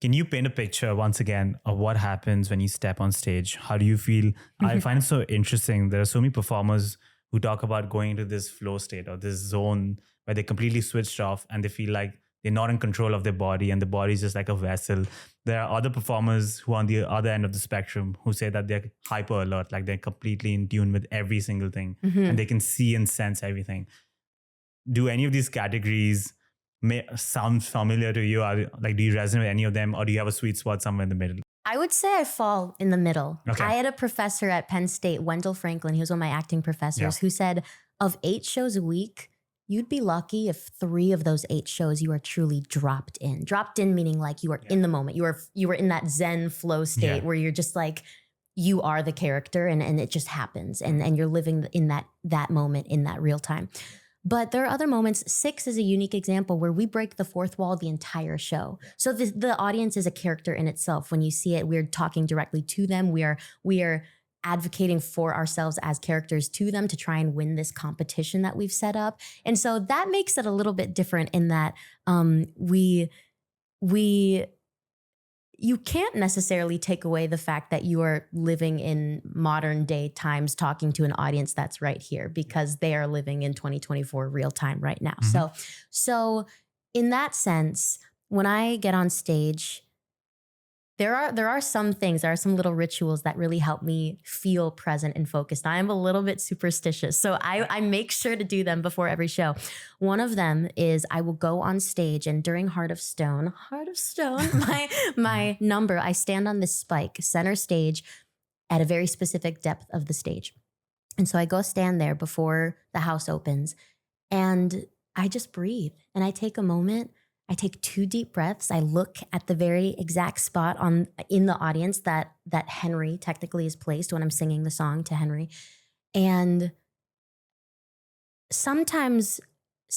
Can you paint a picture once again of what happens when you step on stage? How do you feel? I find it so interesting. There are so many performers who talk about going into this flow state or this zone where they completely switched off and they feel like they're not in control of their body and the body is just like a vessel. There are other performers who are on the other end of the spectrum who say that they're hyper alert, like they're completely in tune with every single thing and they can see and sense everything. Do any of these categories sound familiar to you? Do you resonate with any of them, or do you have a sweet spot somewhere in the middle? I would say I fall in the middle. Okay. I had a professor at Penn State, Wendell Franklin. He was one of my acting professors who said, of 8 shows a week, you'd be lucky if 3 of those 8 shows you are truly dropped in. Dropped in meaning like you are in the moment. You were in that Zen flow state where you're just like, you are the character and it just happens. And you're living in that moment in that real time. But there are other moments. 6 is a unique example where we break the 4th wall the entire show. So the audience is a character in itself. When you see it, we're talking directly to them. We are advocating for ourselves as characters to them to try and win this competition that we've set up. And so that makes it a little bit different in that you can't necessarily take away the fact that you are living in modern day times talking to an audience that's right here because they are living in 2024 real time right now. So in that sense, when I get on stage, there are some things, there are some little rituals that really help me feel present and focused. I am a little bit superstitious, so I make sure to do them before every show. One of them is I will go on stage and during Heart of Stone, my number, I stand on this spike, center stage at a very specific depth of the stage. And so I go stand there before the house opens and I just breathe and I take a moment. I take 2 deep breaths. I look at the very exact spot in the audience that Henry technically is placed when I'm singing the song to Henry. And sometimes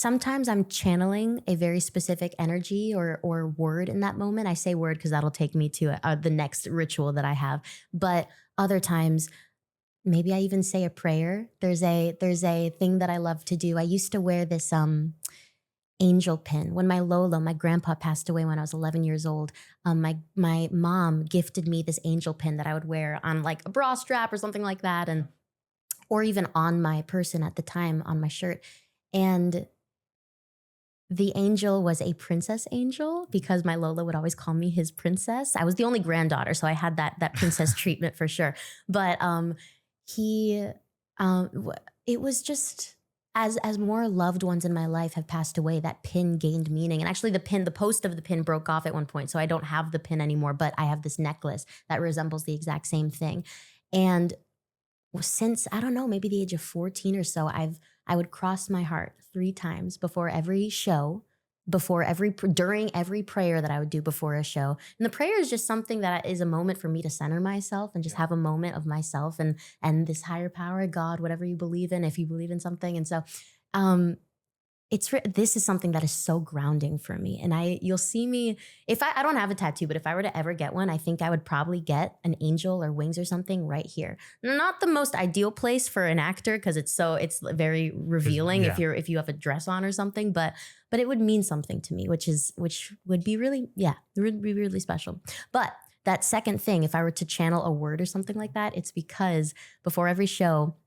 I'm channeling a very specific energy or word in that moment. I say word because that'll take me to the next ritual that I have. But other times, maybe I even say a prayer. There's a thing that I love to do. I used to wear this angel pin. When my grandpa passed away when I was 11 years old, my mom gifted me this angel pin that I would wear on like a bra strap or something like that, or even on my person at the time on my shirt. And the angel was a princess angel because my Lola would always call me his princess. I was the only granddaughter, so I had that princess treatment for sure. But it was just, as more loved ones in my life have passed away, that pin gained meaning. And actually the post of the pin broke off at one point, so I don't have the pin anymore, but I have this necklace that resembles the exact same thing. And since, I don't know, maybe the age of 14 or so, I would cross my heart 3 times before every show, during every prayer that I would do before a show. And the prayer is just something that is a moment for me to center myself and just have a moment of myself and this higher power, God, whatever you believe in, if you believe in something. And so this is something that is so grounding for me. And you'll see me, if I don't have a tattoo, but if I were to ever get one, I think I would probably get an angel or wings or something right here. Not the most ideal place for an actor because it's very revealing if you have a dress on or something, but it would mean something to me, which would be really, it would be really special. But that second thing, if I were to channel a word or something like that, it's because before every show,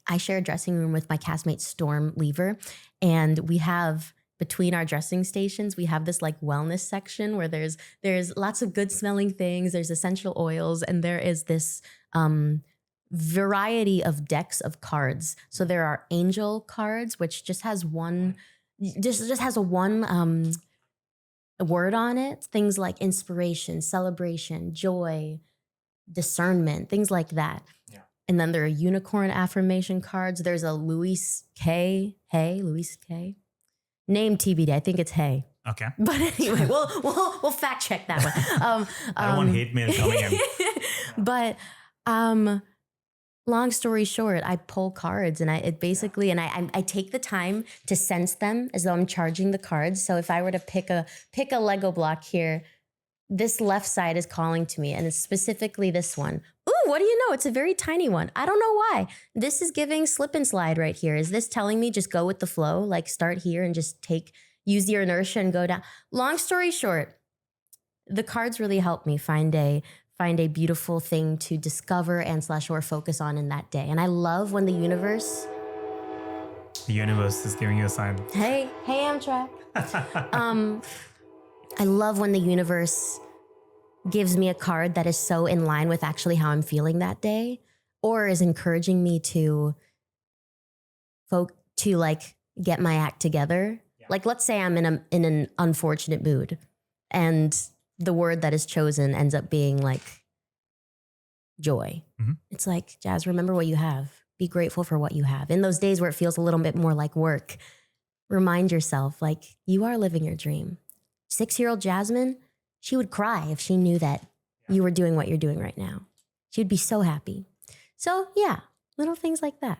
I share a dressing room with my castmate Storm Lever, and we have, between our dressing stations, we have this like wellness section where there's lots of good smelling things, there's essential oils, and there is this variety of decks of cards. So there are angel cards, which just has one word on it, things like inspiration, celebration, joy, discernment, things like that. Yeah. And then there are unicorn affirmation cards. There's a Louis K. Name TBD. I think it's Hay. Okay. But anyway, we'll fact check that one. I don't want hate mail coming in. But long story short, I pull cards and I take the time to sense them as though I'm charging the cards. So if I were to pick a Lego block here, this left side is calling to me, and it's specifically this one. Ooh, what do you know? It's a very tiny one. I don't know why. This is giving slip and slide right here. Is this telling me just go with the flow? Like start here and just use your inertia and go down. Long story short, the cards really help me find a beautiful thing to discover and / or focus on in that day. And I love when the universe is giving you a sign. Hey Amtrak. I love when the universe gives me a card that is so in line with actually how I'm feeling that day, or is encouraging me to like get my act together. Yeah. Like, let's say I'm in an unfortunate mood, and the word that is chosen ends up being like joy. Mm-hmm. It's like, Jazz, remember what you have. Be grateful for what you have. In those days where it feels a little bit more like work, remind yourself, like, you are living your dream. 6-year-old Jasmine, she would cry if she knew that you were doing what you're doing right now. She would be so happy. So yeah, little things like that.